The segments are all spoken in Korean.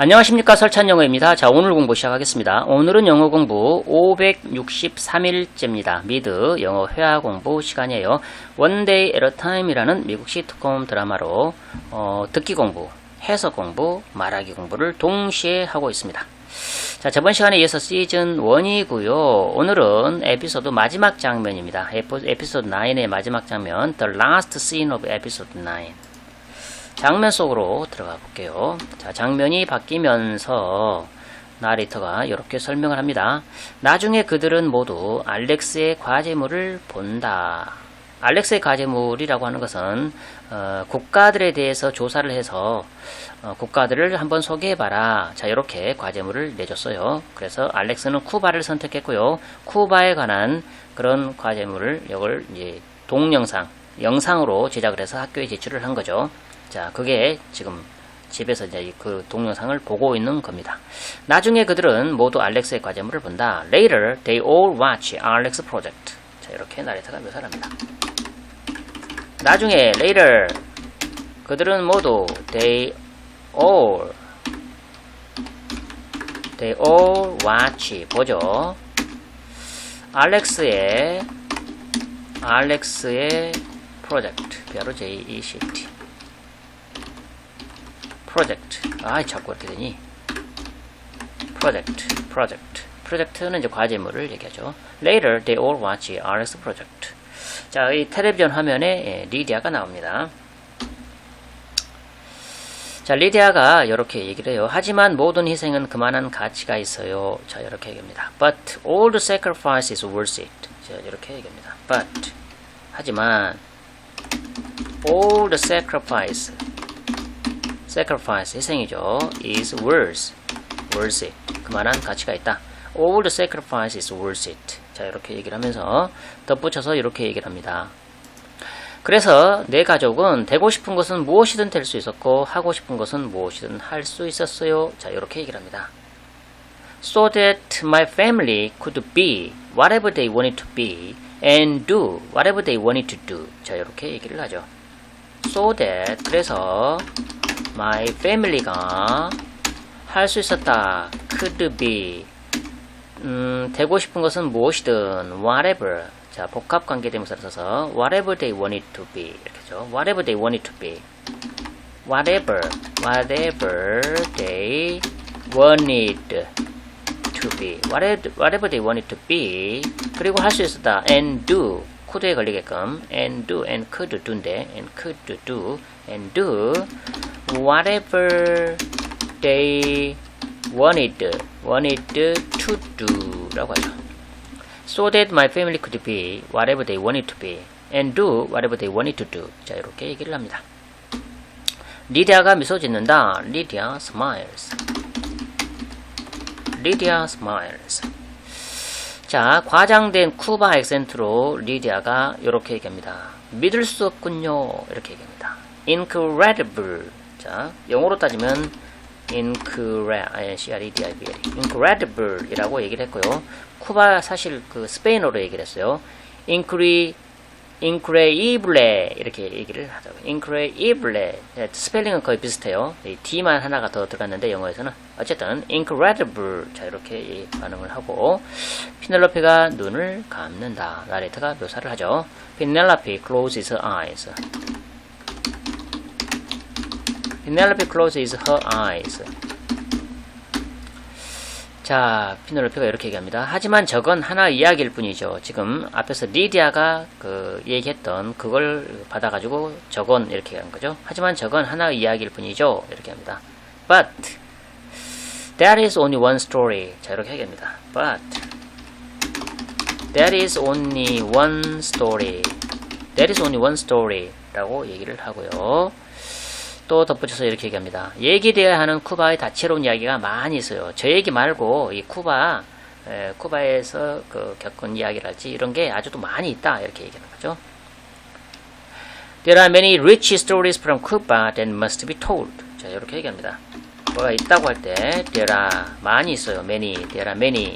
안녕하십니까, 설찬영어입니다. 자, 오늘 공부 시작하겠습니다. 오늘은 영어 공부 563일째입니다. 미드 영어 회화 공부 시간이에요. One Day at a Time이라는 미국 시트콤 드라마로 듣기 공부, 해석 공부, 말하기 공부를 동시에 하고 있습니다. 자, 저번 시간에 이어서 시즌 1이고요. 오늘은 에피소드 마지막 장면입니다. 에피소드 9의 마지막 장면, The Last Scene of Episode 9. 장면 속으로 들어가 볼게요. 자, 장면이 바뀌면서 나레이터가 이렇게 설명을 합니다. 나중에 그들은 모두 알렉스의 과제물을 본다. 알렉스의 과제물이라고 하는 것은 국가들에 대해서 조사를 해서 국가들을 한번 소개해봐라. 자, 이렇게 과제물을 내줬어요. 그래서 알렉스는 쿠바를 선택했고요. 쿠바에 관한 그런 과제물을 이걸 이제 동영상, 영상으로 제작을 해서 학교에 제출을 한 거죠. 자, 그게 지금 집에서 이제 그 동영상을 보고 있는 겁니다. 나중에 그들은 모두 알렉스의 과제물을 본다. Later, they all watch Alex project. 자, 이렇게 나레이터가 묘사를 합니다. 나중에, later, 그들은 모두, they all watch, 보죠. 알렉스의 project, 바로 JECT. 프로젝트. 자꾸 이렇게 되니. 프로젝트는 이제 과제물을 얘기하죠. Later, they all watch Alex project. 자, 이 텔레비전 화면에 리디아가 나옵니다. 자, 리디아가 이렇게 얘기를 해요. 하지만 모든 희생은 그만한 가치가 있어요. 자, 이렇게 얘기합니다. But all the sacrifice is worth it. 자, 이렇게 얘기합니다. But, 하지만 all the sacrifice, 희생이죠. is worth it. 그만한 가치가 있다. All the sacrifice is worth it. 자, 이렇게 얘기를 하면서 덧붙여서 이렇게 얘기를 합니다. 그래서 내 가족은 되고 싶은 것은 무엇이든 될 수 있었고 하고 싶은 것은 무엇이든 할 수 있었어요. 자, 이렇게 얘기를 합니다. So that my family could be whatever they wanted to be and do whatever they wanted to do. 자, 이렇게 얘기를 하죠. So that, 그래서 my family가 할 수 있었다. could be 되고 싶은 것은 무엇이든 whatever. 자, 복합 관계대명사를 써서 whatever they wanted to be 이렇게죠. whatever they wanted to be. whatever they wanted to be. whatever they wanted to be. 그리고 할 수 있었다. and do. could에 걸리게끔 and do and could do인데 and could do and do whatever they wanted to do 라고 하죠. So that my family could be whatever they wanted to be and do whatever they wanted to do. 자, 이렇게 얘기를 합니다. 리디아가 미소 짓는다. Lydia smiles. 자, 과장된 쿠바 액센트로 리디아가 이렇게 얘기합니다. 믿을 수 없군요. 이렇게 얘기합니다. Incredible. 자, 영어로 따지면 incredible 이라고 얘기를 했고요. 쿠바 사실 그 스페인어로 얘기를 했어요. incredible 이렇게 얘기를 하죠. incredible. 스펠링은 거의 비슷해요. D만 하나가 더 들어갔는데 영어에서는 어쨌든 incredible. 자, 이렇게 반응을 하고 피넬로페가 눈을 감는다. 나레이터가 묘사를 하죠. Penelope closes her eyes. Penelope closes her eyes. 자, 피넬로페가 이렇게 얘기합니다. 하지만 저건 하나 이야기일 뿐이죠. 지금 앞에서 리디아가 얘기했던 그걸 받아가지고 저건 이렇게 얘기한 거죠. 하지만 저건 하나 이야기일 뿐이죠. 이렇게 합니다. But that is only one story. 자, 이렇게 얘기합니다. But that is only one story. That is only one story. 라고 얘기를 하고요. 또 덧붙여서 이렇게 얘기합니다. 얘기되어야 하는 쿠바의 다채로운 이야기가 많이 있어요. 저 얘기 말고 이 쿠바에서 겪은 이야기랄지 이런 게 아주도 많이 있다. 이렇게 얘기하는 거죠. There are many rich stories from Cuba that must be told. 자, 이렇게 얘기합니다. 뭐가 있다고 할 때 there are 많이 있어요. There are many.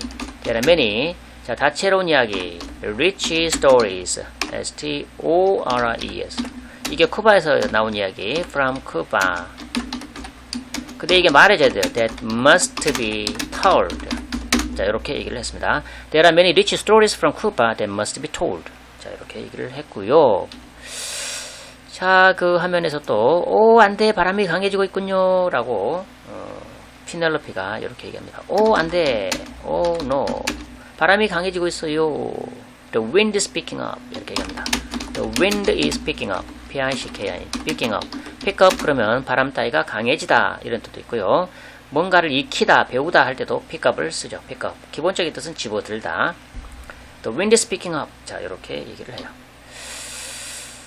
자, 다채로운 이야기. Rich stories. S-T-O-R-E-S. 이게 쿠바에서 나온 이야기. From Cuba. 근데 이게 말해줘야 돼요. That must be told. 자, 이렇게 얘기를 했습니다. There are many rich stories from Cuba that must be told. 자, 이렇게 얘기를 했고요. 자, 그 화면에서 또, 오, 안 돼. 바람이 강해지고 있군요. 라고, 피넬로피가 이렇게 얘기합니다. 오, 안 돼. 오, no. 바람이 강해지고 있어요. The wind is picking up. 이렇게 얘기합니다. The wind is picking up. P-I-C-K-I. picking up. pick up 그러면 바람 따위가 강해지다. 이런 뜻도 있고요. 뭔가를 익히다, 배우다 할 때도 pick up을 쓰죠. pick up. 기본적인 뜻은 집어들다. The wind is picking up. 자, 이렇게 얘기를 해요.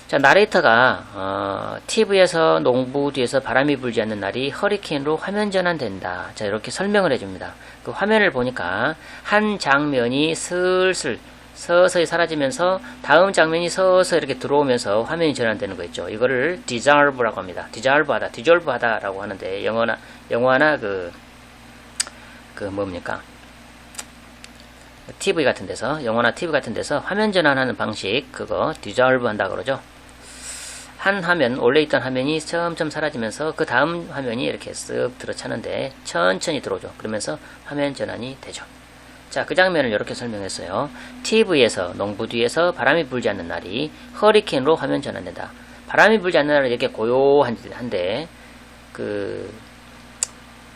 자, 나레이터가 TV에서 농부 뒤에서 바람이 불지 않는 날이 허리케인으로 화면 전환된다. 자, 이렇게 설명을 해줍니다. 그 화면을 보니까 한 장면이 슬슬 서서히 사라지면서 다음 장면이 서서히 이렇게 들어오면서 화면이 전환되는 거 있죠. 이거를 dissolve라고 합니다. dissolve 하다라고 하는데 영화나 그 뭡니까? TV 같은 데서 영화나 TV 같은 데서 화면 전환하는 방식 그거 dissolve 한다 그러죠. 한 화면, 원래 있던 화면이 점점 사라지면서 그 다음 화면이 이렇게 쓱 들어차는데 천천히 들어오죠. 그러면서 화면 전환이 되죠. 자, 그 장면을 이렇게 설명했어요. TV에서 농부 뒤에서 바람이 불지 않는 날이 허리케인으로 화면 전환된다. 바람이 불지 않는 날은 이렇게 고요한데 그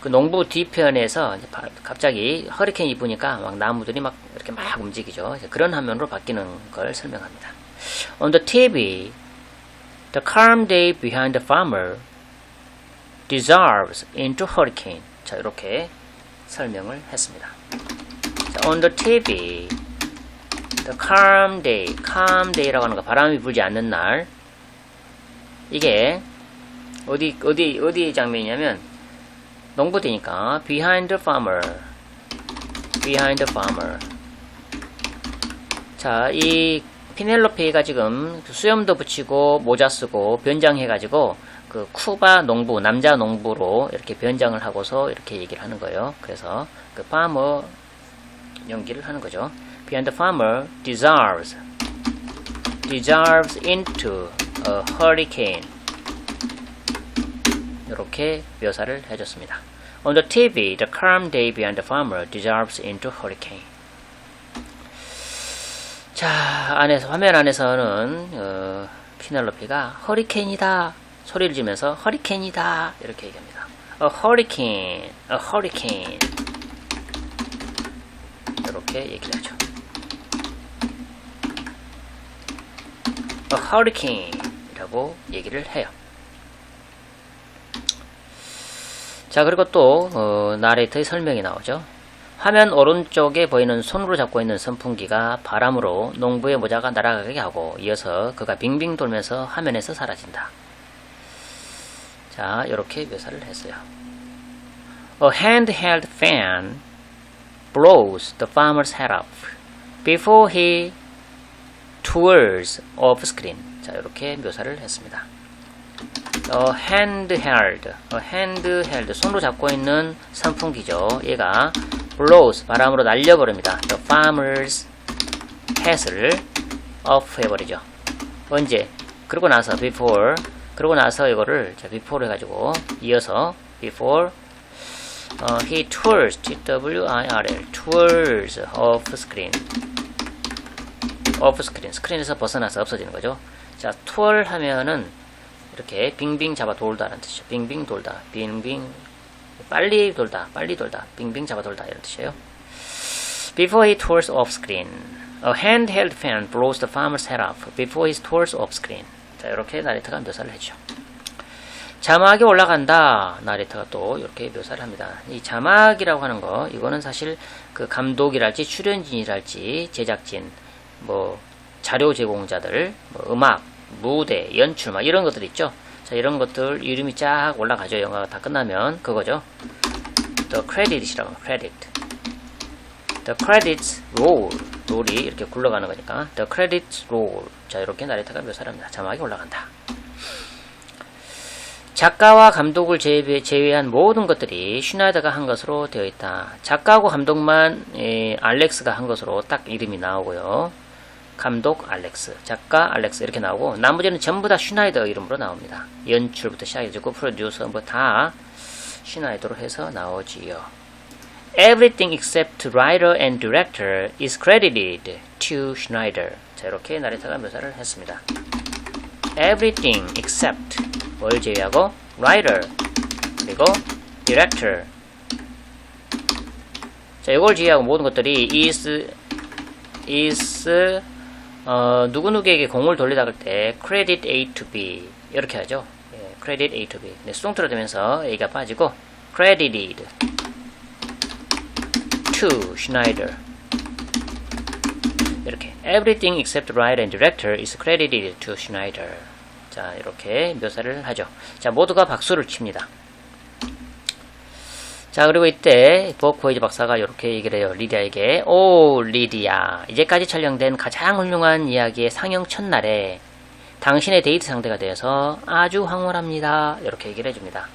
농부 뒤편에서 갑자기 허리케인이 부니까 막 나무들이 막 이렇게 막 움직이죠. 그런 화면으로 바뀌는 걸 설명합니다. On the TV, the calm day behind the farmer dissolves into hurricane. 자, 이렇게 설명을 했습니다. 자, on the TV, the calm day라고 하는 거 바람이 불지 않는 날. 이게 어디 장면이냐면 농부되니까 behind the farmer. 자, 이 피넬로페가 지금 수염도 붙이고 모자 쓰고 변장해가지고 그 쿠바 농부, 남자 농부로 이렇게 변장을 하고서 이렇게 얘기를 하는 거예요. 그래서 그 farmer 연기를 하는 거죠. Behind the farmer dissolves into a hurricane. 이렇게 묘사를 해줬습니다. On the TV, the calm day behind the farmer dissolves into hurricane. 자, 화면 안에서는 피넬로피가 허리케인이다 소리를 지면서 허리케인이다 이렇게 얘기합니다. A hurricane 이렇게 얘기를 하죠. A hurricane이라고 얘기를 해요. 자, 그리고 또 나레이터의 설명이 나오죠. 화면 오른쪽에 보이는 손으로 잡고 있는 선풍기가 바람으로 농부의 모자가 날아가게 하고 이어서 그가 빙빙 돌면서 화면에서 사라진다. 자, 이렇게 묘사를 했어요. A handheld fan blows the farmer's head off before he twirls off screen. 자, 이렇게 묘사를 했습니다. handheld 손으로 잡고 있는 선풍기죠. 얘가 blows 바람으로 날려버립니다. The farmer's head을 off 해버리죠. 언제? 그러고 나서 before 그러고 나서 이거를 before 해가지고 이어서 before he twirls T-W-I-R-L twirls off screen 스크린에서 벗어나서 없어지는 거죠. 자, twirl 하면은 이렇게 빙빙 잡아 돌다라는 뜻이죠. 빙빙 돌다, 빨리 돌다, 빙빙 잡아 돌다 이런 뜻이에요. Before he twirls off screen, a handheld fan blows the farmer's head off before he twirls off screen. 자, 이렇게 나레이터가 묘사를 해주죠. 자막이 올라간다. 나레이터가 또 이렇게 묘사를 합니다. 이 자막이라고 하는 거, 이거는 사실 그 감독이랄지 출연진이랄지 제작진, 뭐 자료 제공자들, 뭐 음악, 무대, 연출, 막 이런 것들 있죠. 자, 이런 것들 이름이 쫙 올라가죠. 영화가 다 끝나면 그거죠. The credits이라고 합니다. The credits roll. 롤이 이렇게 굴러가는 거니까 The credits roll. 자, 이렇게 나레이터가 묘사를 합니다. 자막이 올라간다. 작가와 감독을 제외한 모든 것들이 슈나이더가 한 것으로 되어 있다. 작가하고 감독만 알렉스가 한 것으로 딱 이름이 나오고요. 감독 알렉스, 작가 알렉스 이렇게 나오고 나머지는 전부 다 슈나이더 이름으로 나옵니다. 연출부터 시작해가지고 프로듀서 뭐 다 슈나이더로 해서 나오지요. Everything except writer and director is credited to Schneider. 자, 이렇게 나레타가 묘사를 했습니다. Everything except 뭘 제외하고 writer 그리고 director. 자, 이걸 제외하고 모든 것들이 is 누구누구에게 공을 돌려다갈 때 credit A to B 이렇게 하죠. 예, credit A to B. 네, 수동태로 되면서 A가 빠지고 credited to Schneider. 이렇게 everything except writer and director is credited to Schneider. 자, 이렇게 묘사를 하죠. 자, 모두가 박수를 칩니다. 자, 그리고 이때 버코이즈 박사가 이렇게 얘기를 해요. 리디아에게. 오, 리디아. 이제까지 촬영된 가장 훌륭한 이야기의 상영 첫날에 당신의 데이트 상대가 되어서 아주 황홀합니다. 이렇게 얘기를 해줍니다.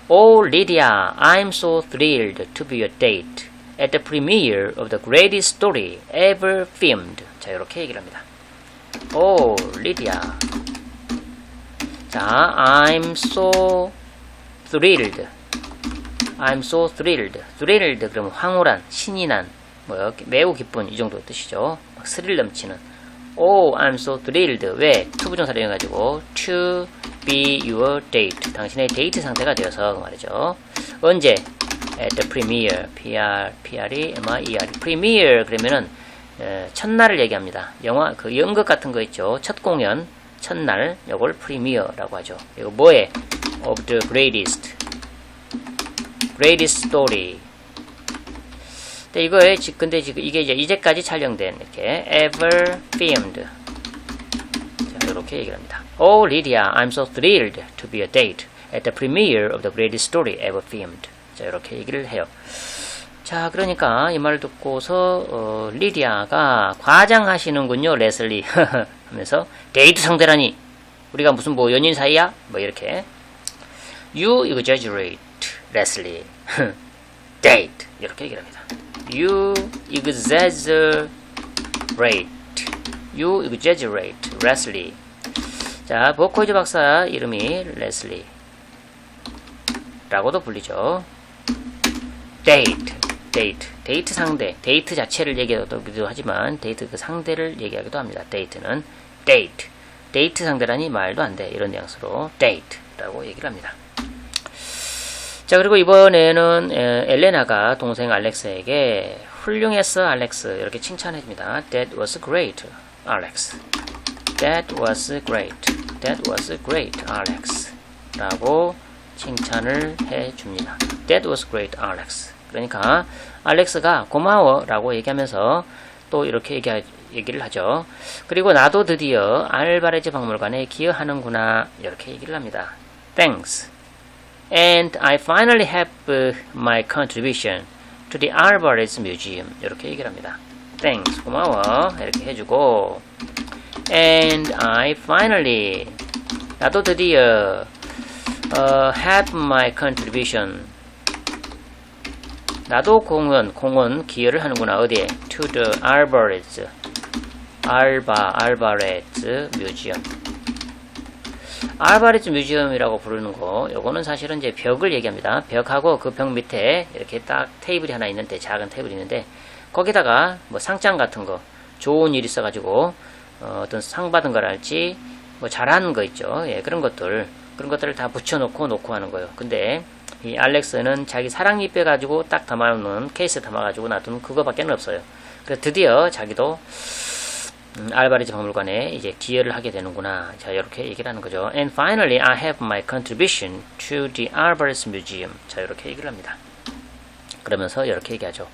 오, 리디아. I'm so thrilled to be your date at the premiere of the greatest story ever filmed. 자, 이렇게 얘기를 합니다. 오, 리디아. 자, I'm so thrilled. I'm so thrilled. thrilled 그러면 황홀한, 신이 난, 뭐 매우 기쁜 이 정도 뜻이죠. 막 스릴 넘치는. Oh, I'm so thrilled. 왜? to 부정사를 이용해가지고 to be your date. 당신의 데이트 상태가 되어서 그 말이죠. 언제? At the premiere. PR이 MIER. premiere 그러면은 첫날을 얘기합니다. 영화 그 연극 같은 거 있죠. 첫 공연, 첫날. 요걸 premiere라고 하죠. 이거 뭐에? Of the greatest story. 근데 지금 이게 이제까지 촬영된 이렇게 ever filmed. 자, 이렇게 얘기를 합니다. Oh, Lydia, I'm so thrilled to be a date at the premiere of the greatest story ever filmed. 자, 이렇게 얘기를 해요. 자, 그러니까 이 말을 듣고서 리디아가 과장하시는군요, 레슬리. 하면서 데이트 상대라니. 우리가 무슨 뭐 연인 사이야? 뭐 이렇게. You exaggerate. 레슬리 date 이렇게 얘기를 합니다. You exaggerate 레슬리. 자, 버코이즈 박사 이름이 레슬리 라고도 불리죠. 데이트 상대, 데이트 자체를 얘기하기도 하지만 데이트 그 상대를 얘기하기도 합니다. 데이트는 데이트 상대라니 말도 안 돼. 이런 뉘앙스로 데이트라고 얘기를 합니다. 자, 그리고 이번에는 엘레나가 동생 알렉스에게 훌륭했어, 알렉스. 이렇게 칭찬해줍니다. That was great, Alex. That was great. That was great, Alex. 라고 칭찬을 해줍니다. That was great, Alex. 그러니까 알렉스가 고마워 라고 얘기하면서 또 이렇게 얘기를 하죠. 그리고 나도 드디어 알바레즈 박물관에 기여하는구나. 이렇게 얘기를 합니다. Thanks. And I finally have my contribution to the Alvarez Museum. 이렇게 얘기를 합니다. Thanks, 고마워. 이렇게 해주고 And I finally 나도 드디어 have my contribution 나도 공헌 기여를 하는구나. 어디에? To the Alvarez Museum. 알바레즈 뮤지엄이라고 부르는 거, 요거는 사실은 이제 벽을 얘기합니다. 벽하고 그 벽 밑에 이렇게 딱 테이블이 하나 있는데, 작은 테이블이 있는데, 거기다가 뭐 상장 같은 거, 좋은 일 있어가지고, 어떤 상 받은 거랄지, 뭐 잘하는 거 있죠. 예, 그런 것들을 다 붙여놓고 하는 거예요. 근데, 이 알렉스는 자기 사랑니 빼가지고 딱 담아놓는, 케이스에 담아가지고 놔두는 그거밖에 없어요. 그래서 드디어 자기도, 알바레즈 박물관에 이제 기여를 하게 되는구나. 자, 이렇게 얘기를 하는 거죠. And finally, I have my contribution to the Alvarez Museum. 자, 이렇게 얘기를 합니다. 그러면서 이렇게 얘기하죠.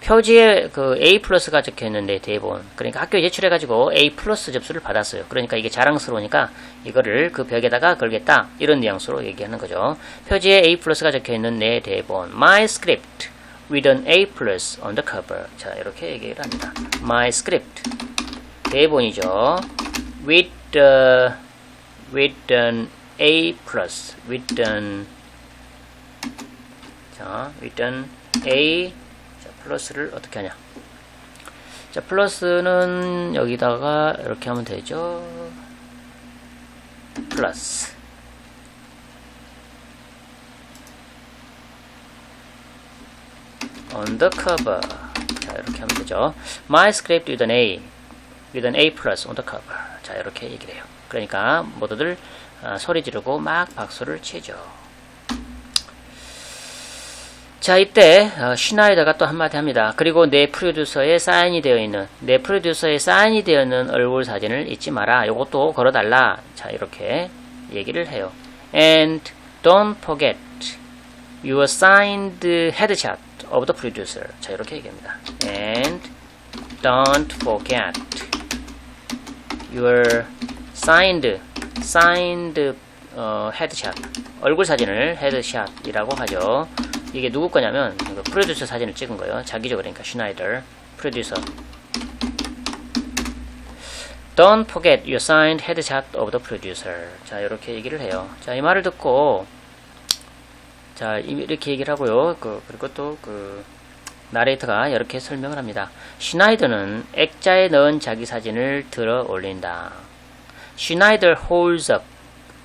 표지에 그 A+가 적혀 있는데 대본. 그러니까 학교에 제출해가지고 A+ 접수를 받았어요. 그러니까 이게 자랑스러우니까 이거를 그 벽에다가 걸겠다. 이런 뉘앙스로 얘기하는 거죠. 표지에 A+가 적혀 있는 내 대본. My script with an A+ on the cover. 자, 이렇게 얘기를 합니다. My script. 대본이죠. with an A+, with an A. 자, 플러스를 어떻게 하냐? 자, 플러스는 여기다가 이렇게 하면 되죠. 플러스. undercover. 자, 이렇게 하면 되죠. My script with an A. with an A plus undercover. 자, 이렇게 얘기를 해요. 그러니까 모두들 소리 지르고 막 박수를 치죠. 자, 이때 슈나이더가 또 한마디 합니다. 그리고 내 프로듀서에 사인이 되어 있는 얼굴 사진을 잊지 마라. 요것도 걸어달라. 자, 이렇게 얘기를 해요. And don't forget your signed headshot of the producer. 자, 이렇게 얘기합니다. And don't forget your signed 헤드샷, 얼굴 사진을 헤드샷이라고 하죠. 이게 누구 거냐면 프로듀서 사진을 찍은 거예요. 자기죠. 그러니까 슈나이더 프로듀서. Don't forget your signed headshot of the producer. 자, 이렇게 얘기를 해요. 자, 이 말을 듣고 자, 이렇게 얘기를 하고요. 그리고 또 나레이터가 이렇게 설명을 합니다. 슈나이더는 액자에 넣은 자기 사진을 들어 올린다. Schneider holds up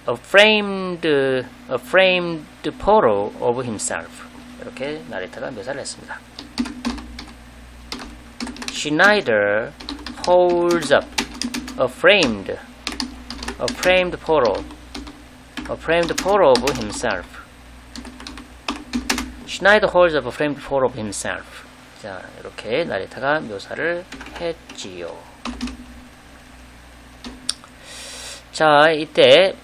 a framed photo of himself. 이렇게 나레이터가 묘사를 했습니다. Schneider holds up a framed photo of himself. Schneider holds up a framed photo of himself. 자, 이렇게 나레이터가 묘사를 했지요. 자, 이때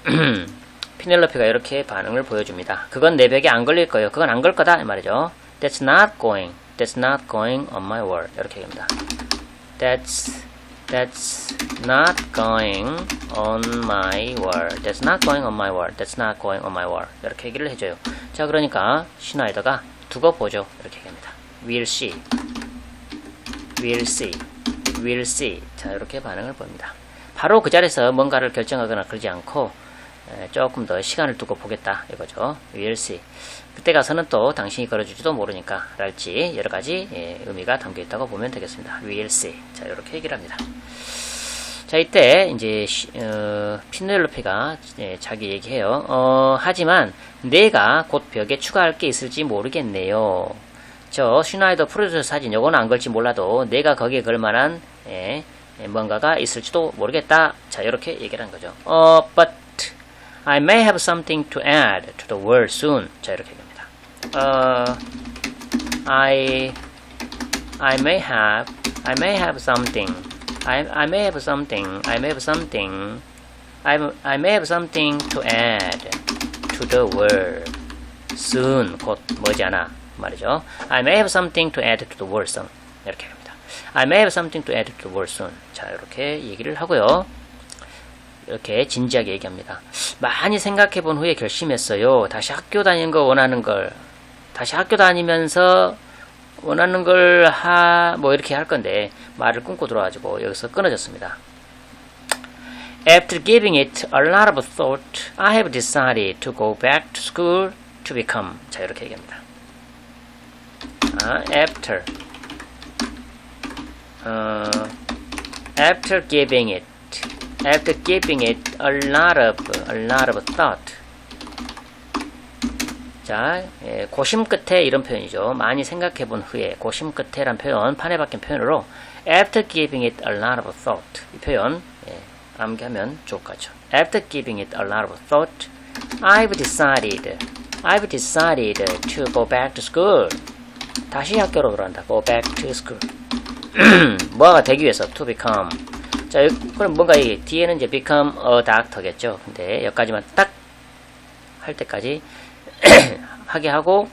피넬로페가 이렇게 반응을 보여줍니다. 그건 내 벽에 안 걸릴 거예요. 그건 안 걸 거다 이 말이죠. That's not going on my word. 이렇게 얘기합니다. That's not going on my word. That's not going on my word. That's not going on my word. 이렇게 얘기를 해줘요. 자, 그러니까 슈나이더가 두고 보죠. 이렇게 얘기합니다. We'll see. We'll see. 자, 이렇게 반응을 보입니다. 바로 그 자리에서 뭔가를 결정하거나 그러지 않고 조금 더 시간을 두고 보겠다 이거죠. We'll see. 그때 가서는 또 당신이 걸어주지도 모르니까 랄지 여러가지 의미가 담겨있다고 보면 되겠습니다. We'll see. 자, 이렇게 얘기를 합니다. 자, 이때 이제 피넬로페가 자기 얘기해요. 하지만 내가 곧 벽에 추가할 게 있을지 모르겠네요. 저 슈나이더 프로듀서 사진 요거는 안 걸지 몰라도 내가 거기에 걸만한 뭔가가 있을지도 모르겠다. 자, 이렇게 얘기를 한 거죠. But I may have something to add to the world soon. 자, 이렇게 얘기합니다. I may have something to add to the world soon. 곧 머지않아 말이죠. I may have something to add to the world soon. 이렇게 합니다. I may have something to add to the world soon. 자, 이렇게 얘기를 하고요. 이렇게 진지하게 얘기합니다. 많이 생각해 본 후에 결심했어요. 다시 학교 다니는 거 원하는 걸. 다시 학교 다니면서 원하는 걸 뭐 이렇게 할 건데 말을 끊고 들어와가지고 여기서 끊어졌습니다. After giving it a lot of thought, I have decided to go back to school to become. 자, 이렇게 얘기합니다. After giving it a lot of thought. 자, 고심 끝에 이런 표현이죠. 많이 생각해 본 후에 고심 끝에란 표현, 판에 박힌 표현으로 after giving it a lot of thought. 이 표현 암기하면 좋을 것 같죠. After giving it a lot of thought, I've decided to go back to school. 다시 학교로 돌아간다. Go back to school. 뭐가 되기 위해서 to become. 자, 그럼 뭔가 이 뒤에는 이제 become a doctor겠죠. 근데 여기까지만 딱 할 때까지 하게 하고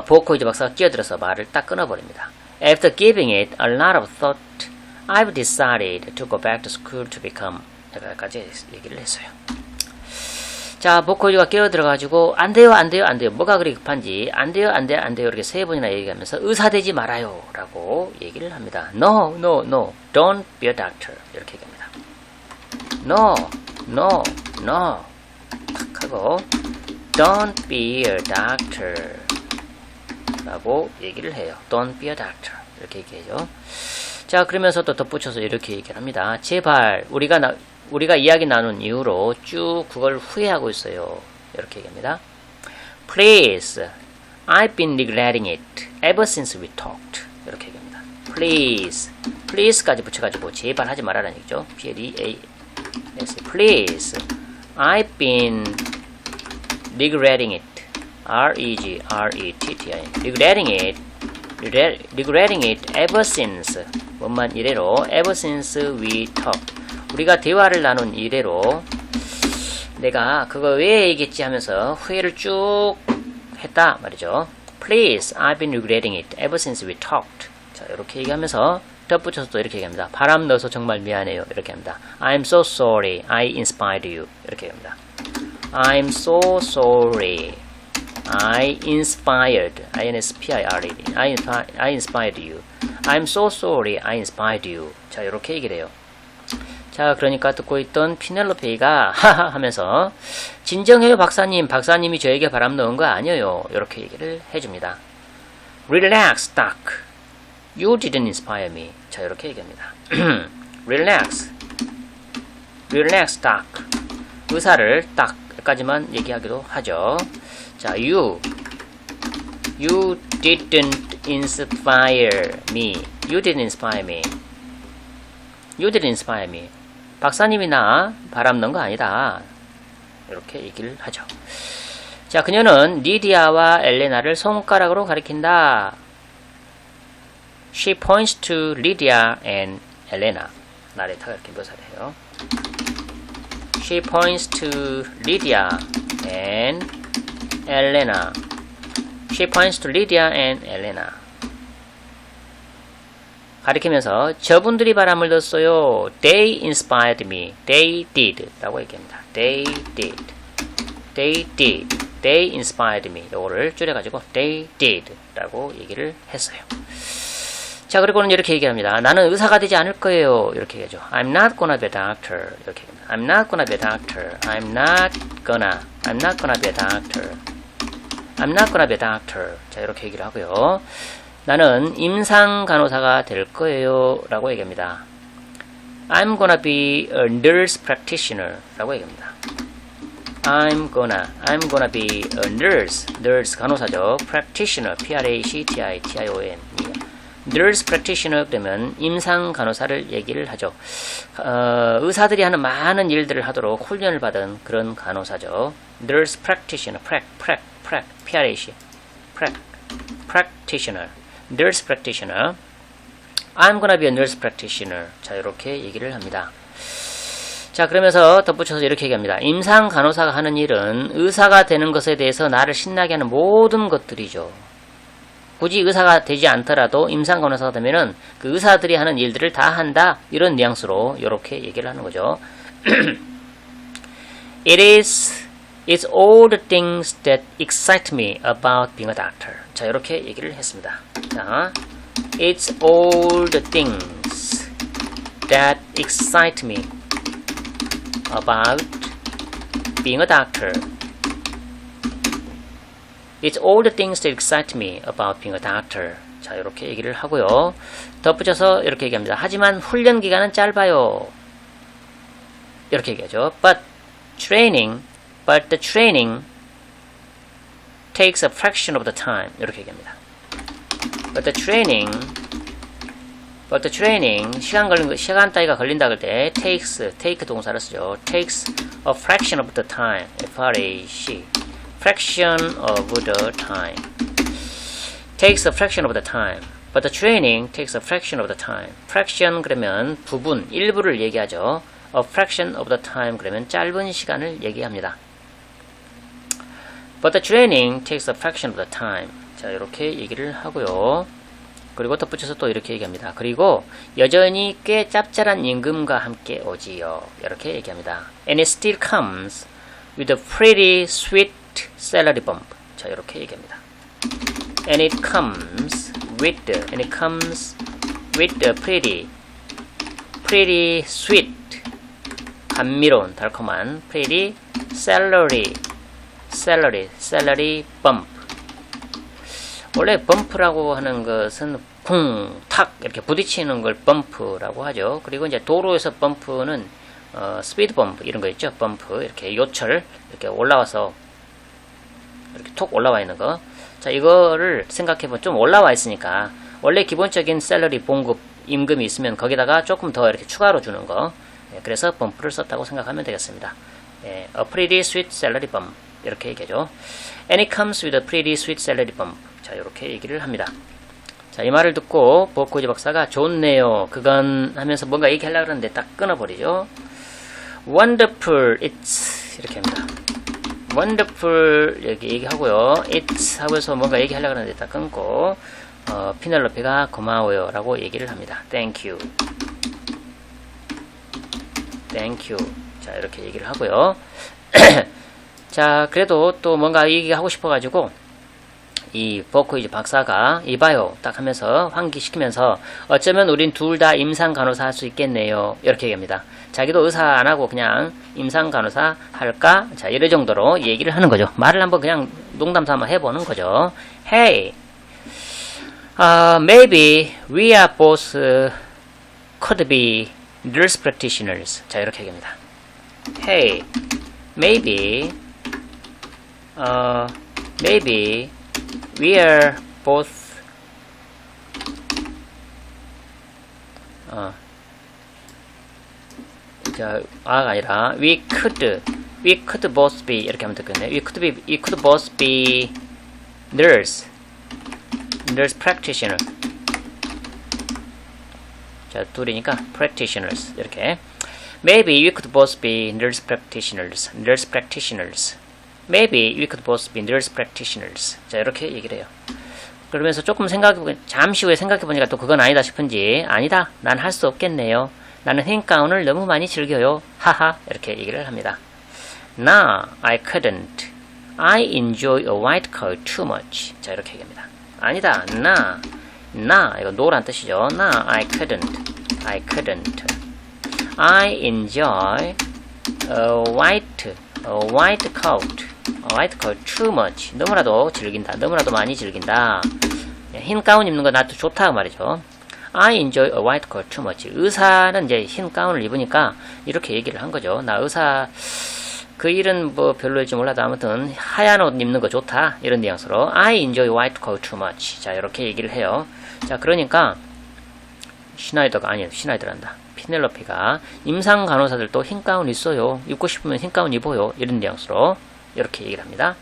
보코이즈 박사가 끼어들어서 말을 딱 끊어버립니다. After giving it a lot of thought, I've decided to go back to school to become. 여기까지 얘기를 했어요. 자, 보코이즈가 끼어들어가지고 안 돼요. 뭐가 그리 급한지 안 돼요. 이렇게 3번이나 얘기하면서 의사 되지 말아요 라고 얘기를 합니다. No, don't be a doctor. 이렇게 얘기합니다. No 탁 하고 don't be a doctor 라고 얘기를 해요. Don't be a doctor 이렇게 얘기해요. 자, 그러면서 또 덧붙여서 이렇게 얘기를 합니다. 제발 우리가 이야기 나눈 이후로 쭉 그걸 후회하고 있어요. 이렇게 얘기합니다. Please I've been regretting it ever since we talked. 이렇게 얘기합니다. Please, please까지 붙여가지고 제발 하지 말아라는 얘기죠. P-L-E-A-S, please. I've been regretting it. R-E-G-R-E-T-T-I-N. regretting it ever since. 원만 이래로 ever since we talked. 우리가 대화를 나눈 이래로 내가 그거 왜 얘기했지 하면서 후회를 쭉 했다 말이죠. Please, I've been regretting it ever since we talked. 자, 이렇게 얘기하면서 덧붙여서 또 이렇게 얘기합니다. 바람 넣어서 정말 미안해요. 이렇게 합니다. I'm so sorry. I inspired you. 이렇게 얘기합니다. I'm so sorry. I inspired. I-N-S-P-I-R-E-D. I inspired you. I'm so sorry. I inspired you. 자, 이렇게 얘기를 해요. 자, 그러니까 듣고 있던 피넬로페이가 하하 하면서 진정해요 박사님. 박사님이 저에게 바람 넣은 거 아니에요. 이렇게 얘기를 해줍니다. Relax, Doc. You didn't inspire me. 자, 이렇게 얘기합니다. Relax. Relax, Doc. 의사를 Doc까지만 얘기하기도 하죠. 자, You didn't inspire me. You didn't inspire me. You didn't inspire me. 박사님이 나 바람 넣은 거 아니다. 이렇게 얘기를 하죠. 자, 그녀는 리디아와 엘레나를 손가락으로 가리킨다. She points to Lydia and Elena. 나레타가 이렇게 묘사를 해요. She points to Lydia and Elena. She points to Lydia and Elena. 가리키면서 저분들이 바람을 넣었어요. They inspired me. They did. 라고 얘기합니다. They did. They did. They inspired me. 요거를 줄여가지고 They did. 라고 얘기를 했어요. 자, 그리고는 이렇게 얘기합니다. 나는 의사가 되지 않을 거예요. 이렇게 얘기하죠. I'm not gonna be a doctor. 이렇게 얘기합니다. I'm not gonna be a doctor. I'm not gonna be a doctor. I'm not gonna be a doctor. 자, 이렇게 얘기를 하고요. 나는 임상 간호사가 될 거예요. 라고 얘기합니다. I'm gonna be a nurse practitioner. 라고 얘기합니다. I'm gonna be a nurse 간호사죠. practitioner, P-R-A-C-T-I-T-I-O-N. nurse practitioner 그러면 임상 간호사를 얘기를 하죠. 의사들이 하는 많은 일들을 하도록 훈련을 받은 그런 간호사죠. nurse practitioner, P-R-A-C, practitioner. nurse practitioner. I'm gonna be a nurse practitioner. 자, 이렇게 얘기를 합니다. 자, 그러면서 덧붙여서 이렇게 얘기합니다. 임상 간호사가 하는 일은 의사가 되는 것에 대해서 나를 신나게 하는 모든 것들이죠. 굳이 의사가 되지 않더라도 임상 간호사가 되면은 그 의사들이 하는 일들을 다 한다. 이런 뉘앙스로 이렇게 얘기를 하는 거죠. It's all the things that excite me about being a doctor. 자, 이렇게 얘기를 했습니다. 자, It's all the things that excite me about being a doctor. It's all the things that excite me about being a doctor. 자, 이렇게 얘기를 하고요. 덧붙여서 이렇게 얘기합니다. 하지만 훈련 기간은 짧아요. 이렇게 얘기하죠. But the training takes a fraction of the time. 이렇게 얘기합니다. But the training 시간 따위가 걸린다 그럴 때 take 동사를 쓰죠. takes a fraction of the time. F-R-A-C. fraction of the time. takes a fraction of the time. But the training takes a fraction of the time. fraction 그러면 부분, 일부를 얘기하죠. a fraction of the time 그러면 짧은 시간을 얘기합니다. But the training takes a fraction of the time. 자, 이렇게 얘기를 하고요. 그리고 덧붙여서 또 이렇게 얘기합니다. 그리고 여전히 꽤 짭짤한 임금과 함께 오지요. 이렇게 얘기합니다. And it still comes with a pretty sweet salary bump. 자, 이렇게 얘기합니다. And it comes with a pretty sweet 감미로운 달콤한 pretty salary bump. 원래 범프라고 하는 것은 쿵, 탁 이렇게 부딪히는 걸 범프라고 하죠. 그리고 이제 도로에서 범프는 스피드 범프 이런 거 있죠. 범프 이렇게 요철 이렇게 올라와서 이렇게 톡 올라와 있는 거. 자, 이거를 생각해보면 좀 올라와 있으니까 원래 기본적인 샐러리 봉급 임금이 있으면 거기다가 조금 더 이렇게 추가로 주는 거. 그래서 범프를 썼다고 생각하면 되겠습니다. A pretty sweet salary bump 이렇게 얘기하죠. And it comes with a pretty sweet salary bump. 자, 이렇게 얘기를 합니다. 자, 이 말을 듣고 버코이즈 박사가 좋네요. 그건 하면서 뭔가 얘기하려고 그러는데 딱 끊어버리죠. Wonderful, it's 이렇게 합니다. Wonderful 여기 얘기하고요. It's 하고서 뭔가 얘기하려고 하는데 딱 끊고 피넬로피가 고마워요 라고 얘기를 합니다. Thank you. Thank you. 자, 이렇게 얘기를 하고요. 자, 그래도 또 뭔가 얘기하고 싶어가지고 이 버코이즈 박사가 이봐요 딱 하면서 환기시키면서 어쩌면 우린 둘 다 임상간호사 할 수 있겠네요 이렇게 얘기합니다. 자기도 의사 안하고 그냥 임상간호사 할까? 자, 이럴 정도로 얘기를 하는 거죠. 말을 한번 그냥 농담삼아 해보는 거죠. Hey, maybe we are both could be nurse practitioners. 자, 이렇게 얘기합니다. Hey, maybe we are both 자, 아가 아니라 we could both be 이렇게 하면 되겠네. we could both be nurse practitioner. 자, 둘이니까 practitioners 이렇게. Maybe we could both be nurse practitioners. Maybe we could both be nurse practitioners. 자, 이렇게 얘기를 해요. 그러면서 조금 잠시 후에 생각해보니까 또 그건 아니다 싶은지, 아니다, 난 할 수 없겠네요. 나는 흰 가운을 너무 많이 즐겨요. 하하, 이렇게 얘기를 합니다. Nah, I couldn't. I enjoy a white coat too much. 자, 이렇게 얘기합니다. 아니다, nah, 이거 no란 뜻이죠. Nah, I couldn't. I enjoy a white coat too much. 너무나도 즐긴다. 너무나도 많이 즐긴다. 흰 가운 입는 거 나도 좋다 말이죠. I enjoy a white coat too much. 의사는 이제 흰 가운을 입으니까 이렇게 얘기를 한 거죠. 나 의사 그 일은 뭐 별로일지 몰라도 아무튼 하얀 옷 입는 거 좋다. 이런 뉘앙스로 I enjoy white coat too much. 자, 이렇게 얘기를 해요. 자, 그러니까 시나이더란다. 피넬로피가 임상 간호사들도 흰 가운 있어요. 입고 싶으면 흰 가운 입어요. 이런 뉘앙스로 이렇게 얘기를 합니다.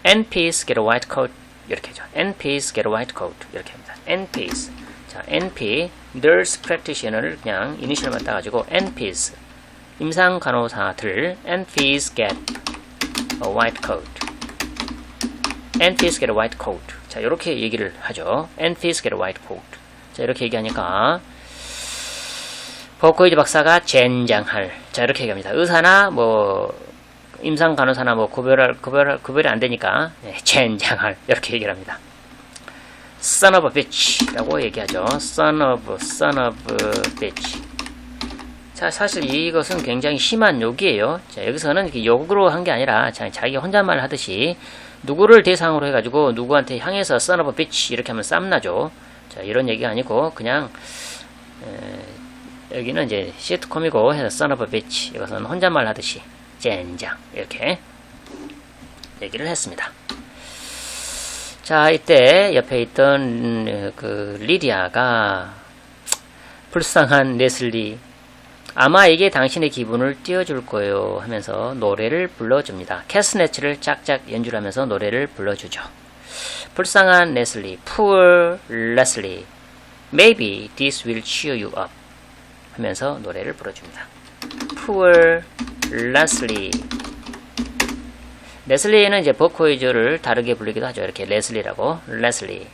NPs get a white coat 이렇게 하죠. NPs get a white coat 이렇게 합니다. NPs. 자, NP nurse practitioner를 그냥 이니셜만 따가지고 NPs 임상 간호사들 NPs get a white coat. NPs get a white coat. 자, 이렇게 얘기를 하죠. NPs get a white coat. 자, 이렇게 얘기하니까 버코이즈 박사가 젠장할. 자, 이렇게 얘기합니다. 의사나 뭐 임상 간호사나 뭐 구별이 안 되니까 젠장할 이렇게 얘기를 합니다. Son of a bitch 라고 얘기하죠. Son of bitch. 자, 사실 이것은 굉장히 심한 욕이에요. 자, 여기서는 이렇게 욕으로 한 게 아니라 자기 혼잣말 하듯이 누구를 대상으로 해가지고 누구한테 향해서 son of a bitch 이렇게 하면 쌈나죠. 자, 이런 얘기가 아니고 그냥 여기는 이제 시트콤이고 해서 son of a bitch 이것은 혼잣말 하듯이 젠장 이렇게 얘기를 했습니다. 자, 이때 옆에 있던 그 리디아가 불쌍한 레슬리 아마 이게 당신의 기분을 띄워줄 거예요 하면서 노래를 불러줍니다. 캐스네츠를 짝짝 연주를 하면서 노래를 불러주죠. 불쌍한 레슬리, poor Leslie, maybe this will cheer you up 하면서 노래를 불러줍니다. poor Leslie. 레슬리는 이제 버코이즈를 다르게 부르기도 하죠. 이렇게 레슬리라고. 레슬리.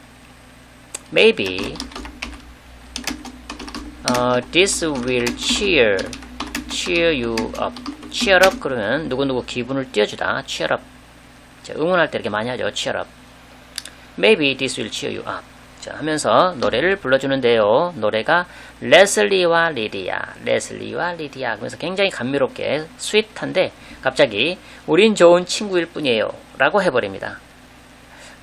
Maybe this will cheer you up. cheer up 그러면 누구누구 기분을 띄워주다. cheer up. 자, 응원할 때 이렇게 많이 하죠. cheer up. Maybe this will cheer you up. 자, 하면서 노래를 불러주는데요. 노래가 레슬리와 리디아 그러면서 굉장히 감미롭게 스윗한데 갑자기 우린 좋은 친구일 뿐이에요 라고 해버립니다.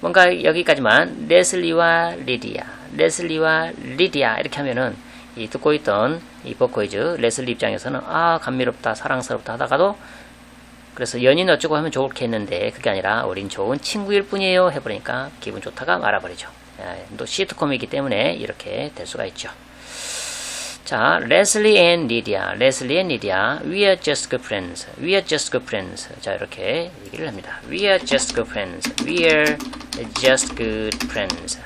뭔가 여기까지만 레슬리와 리디아 이렇게 하면은 이 듣고 있던 이 버코이즈 레슬리 입장에서는 아 감미롭다 사랑스럽다 하다가도 그래서 연인 어쩌고 하면 좋겠는데 그게 아니라 우린 좋은 친구일 뿐이에요 해버리니까 기분 좋다가 말아버리죠. 또 시트콤이기 때문에 이렇게 될 수가 있죠. 자, Leslie and Lydia, we are just good friends. We are just good friends. 자, 이렇게 얘기를 합니다. We are just good friends. We are just good friends.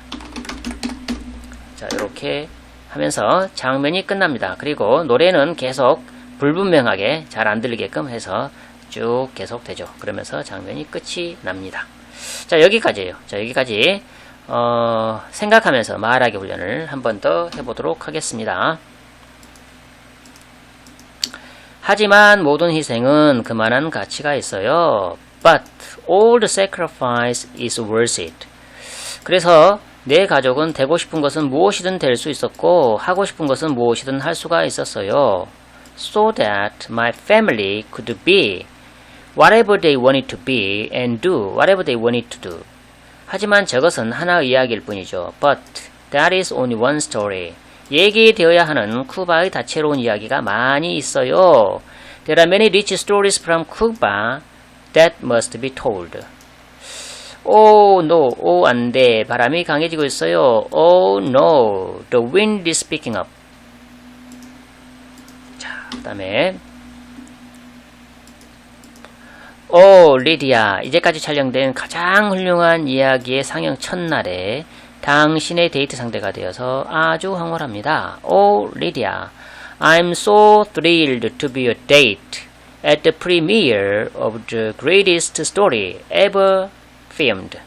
자, 이렇게 하면서 장면이 끝납니다. 그리고 노래는 계속 불분명하게 잘 안 들리게끔 해서 쭉 계속 되죠. 그러면서 장면이 끝이 납니다. 자, 여기까지예요. 자, 여기까지 생각하면서 말하기 훈련을 한 번 더 해보도록 하겠습니다. 하지만 모든 희생은 그만한 가치가 있어요. But all the sacrifice is worth it. 그래서 내 가족은 되고 싶은 것은 무엇이든 될 수 있었고 하고 싶은 것은 무엇이든 할 수가 있었어요. So that my family could be whatever they wanted to be and do whatever they wanted to do. 하지만 저것은 하나의 이야기일 뿐이죠. But that is only one story. 얘기되어야 하는 쿠바의 다채로운 이야기가 많이 있어요. There are many rich stories from Cuba that must be told. Oh no, 안 돼. 바람이 강해지고 있어요. Oh no, the wind is picking up. 자, 그 다음에 리디아, 이제까지 촬영된 가장 훌륭한 이야기의 상영 첫날에 당신의 데이트 상대가 되어서 아주 황홀합니다. 리디아, I'm so thrilled to be your date at the premiere of the greatest story ever filmed.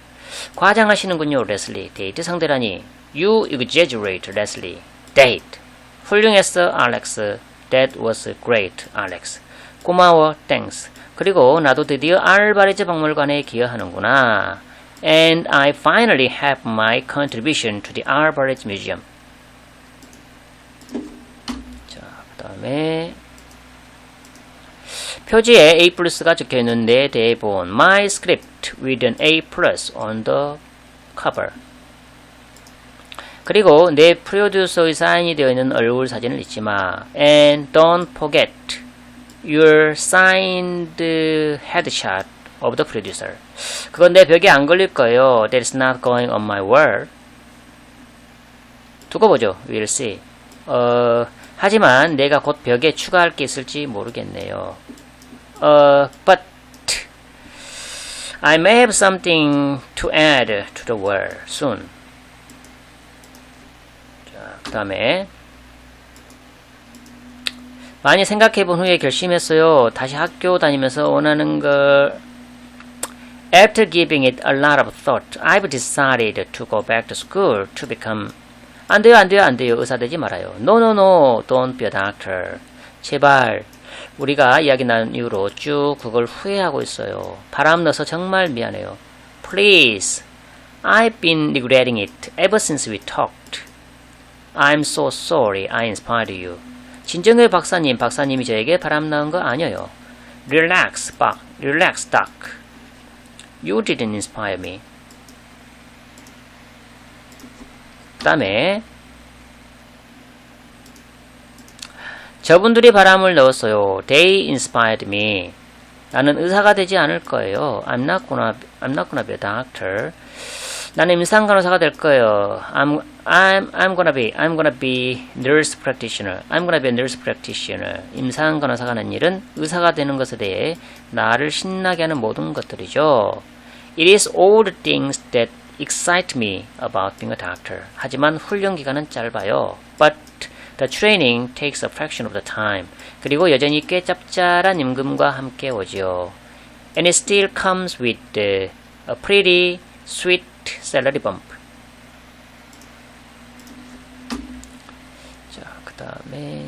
과장하시는군요, 레슬리. 데이트 상대라니. You exaggerate, 레슬리. Date. 훌륭했어, 알렉스. That was great, 알렉스. 고마워, thanks. 그리고 나도 드디어 알바레즈 박물관에 기여하는구나. And I finally have my contribution to the Alvarez Museum. 자, 그 다음에 표지에 A+가 적혀있는 내 대본 My script with an A+ on the cover. 그리고 내 프로듀서의 사인이 되어있는 얼굴 사진을 잊지 마. And don't forget your signed headshot of the producer. 그건 내 벽에 안 걸릴 거예요. That is not going on my wall. 두고 보죠. We'll see. 하지만 내가 곧 벽에 추가할 게 있을지 모르겠네요. But I may have something to add to the wall soon. 자, 그 다음에 많이 생각해본 후에 결심했어요. 다시 학교 다니면서 원하는 걸 After giving it a lot of thought, I've decided to go back to school to become 안 돼요. 의사 되지 말아요. No, don't be a doctor. 제발. 우리가 이야기 나눈 이후로 쭉 그걸 후회하고 있어요. 바람 넣어서 정말 미안해요. Please. I've been regretting it ever since we talked. I'm so sorry I inspired you. 진정해 박사님이 저에게 바람 넣은 거 아니에요. Relax, Doc. You didn't inspire me. 그 다음에 저분들이 바람을 넣었어요. They inspired me. 나는 의사가 되지 않을 거예요. I'm not gonna be a doctor. 나는 임상간호사가 될 거예요. I'm gonna be nurse practitioner. I'm gonna be a nurse practitioner. 임상간호사가 하는 일은 의사가 되는 것에 대해 나를 신나게 하는 모든 것들이죠. It is all the things that excite me about being a doctor. 하지만 훈련 기간은 짧아요. But the training takes a fraction of the time. 그리고 여전히 꽤 짭짤한 임금과 함께 오지요. And it still comes with a pretty sweet salary bump. 자, 그 다음에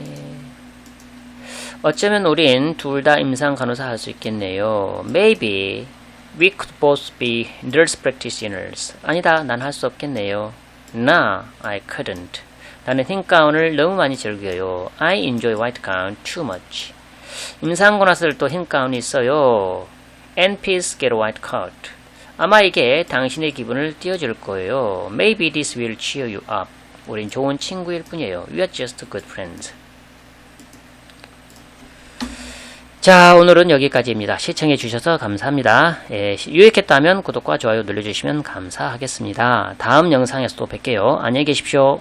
어쩌면 우린 둘 다 임상 간호사 할 수 있겠네요. Maybe we could both be nurse practitioners. 아니다, 난 할 수 없겠네요. Nah, I couldn't. 나는 흰 가운을 너무 많이 즐겨요. I enjoy white gown too much. 임상 간호사들도 흰 가운이 있어요. NPs get a white coat. 아마 이게 당신의 기분을 띄워줄 거예요. Maybe this will cheer you up. 우린 좋은 친구일 뿐이에요. We are just good friends. 자, 오늘은 여기까지입니다. 시청해 주셔서 감사합니다. 예, 유익했다면 구독과 좋아요 눌러주시면 감사하겠습니다. 다음 영상에서 또 뵐게요. 안녕히 계십시오.